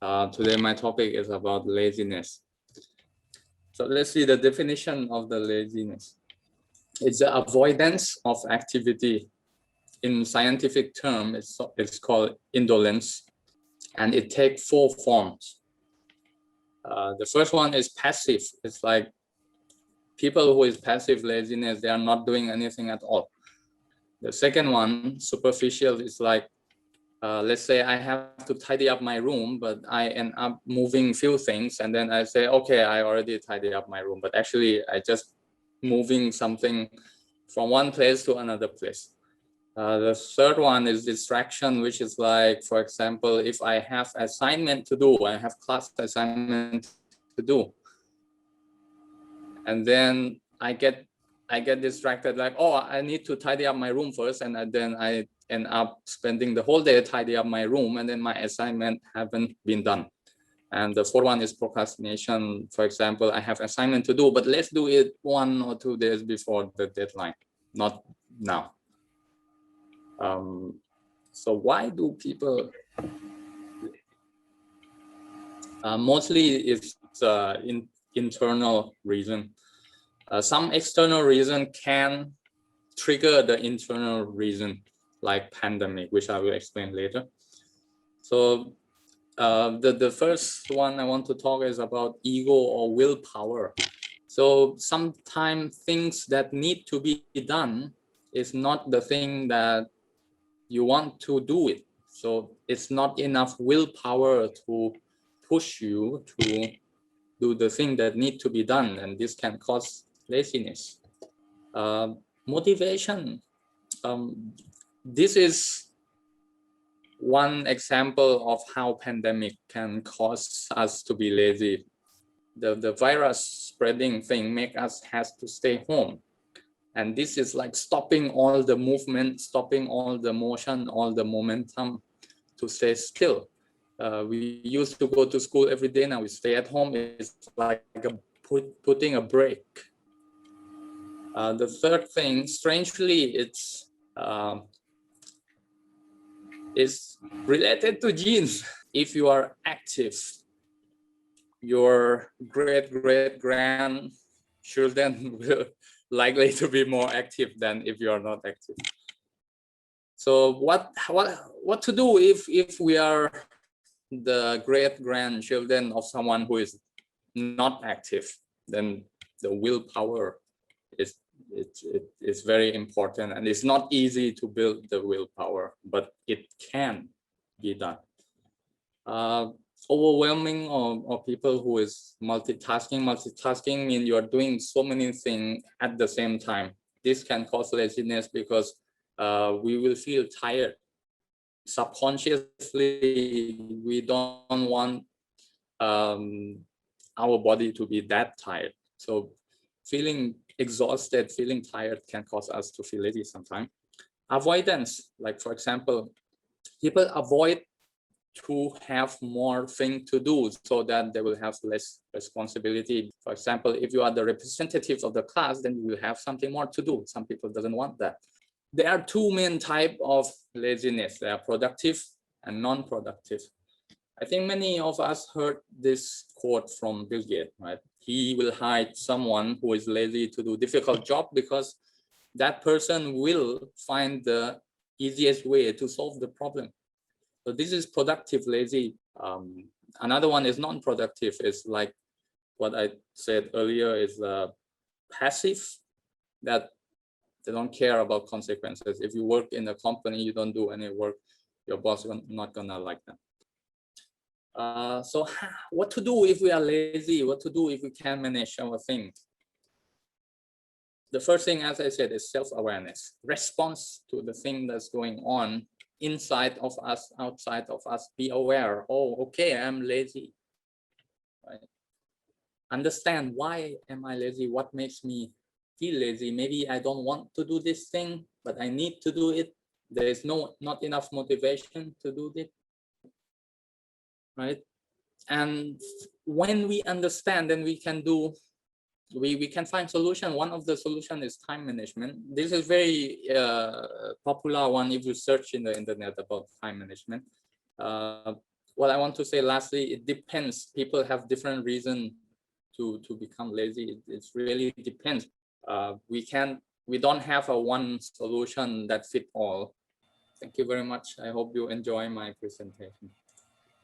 Today my topic is about laziness. So let's see the definition of the laziness. It's the avoidance of activity. In scientific term, it's called indolence, and it takes 4 forms. The first one is passive. It's like people who is passive laziness, they are not doing anything at all. The second one, superficial, is like, let's say I have to tidy up my room, but I end up moving few things, and then I say, okay, I already tidy up my room, but actually I just moving something from one place to another place. The third one is distraction, which is like, for example, if I have assignment to do, I have class assignment to do, and then I get distracted, like, oh, I need to tidy up my room first, and then I end up spending the whole day tidy up my room, and then my assignment haven't been done. And the fourth one is procrastination. For example, I have assignment to do, but let's do it 1 or 2 days before the deadline, not now. So why do people mostly it's internal reason. Some external reason can trigger the internal reason, like pandemic, which I will explain later. So the first one I want to talk is about ego or willpower. So sometimes things that need to be done is not the thing that you want to do it. So it's not enough willpower to push you to do the thing that need to be done, and this can cause laziness. Motivation. This is one example of how pandemic can cause us to be lazy. The virus spreading thing make us has to stay home. And this is like stopping all the movement, stopping all the motion, all the momentum to stay still. We used to go to school every day, now we stay at home. It's like putting a break. The third thing, strangely, it's related to genes. If you are active, your great-great-grandchildren will likely to be more active than if you are not active. So what to do if we are the great-grandchildren of someone who is not active? Then the willpower is very important, and it's not easy to build the willpower, but it can be done. Overwhelming or people who is multitasking means you are doing so many things at the same time. This can cause laziness because we will feel tired. Subconsciously, we don't want our body to be that tired. So feeling exhausted, feeling tired can cause us to feel lazy sometimes. Avoidance, like for example, people avoid to have more things to do so that they will have less responsibility. For example, if you are the representative of the class, then you will have something more to do. Some people doesn't want that. There are 2 main types of laziness. They are productive and non-productive. I think many of us heard this quote from Bill Gates, right? He will hire someone who is lazy to do difficult job because that person will find the easiest way to solve the problem. So this is productive lazy. Another one is non-productive. It's like what I said earlier, is passive, that they don't care about consequences. If you work in a company, you don't do any work, your boss is not gonna like that. So what to do if we are lazy? What to do if we can't manage our things? The first thing, as I said, is self-awareness, response to the thing that's going on inside of us, outside of us. Be aware. Oh, okay, I'm lazy. Right? Understand, why am I lazy? What makes me feel lazy? Maybe I don't want to do this thing, but I need to do it. There is not enough motivation to do it. Right? And when we understand, then we can find solution. One of the solution is time management. This is very popular one if you search in the internet about time management. what I want to say lastly, it depends. People have different reasons to become lazy. It really depends. We don't have a one solution that fit all. Thank you very much. I hope you enjoy my presentation.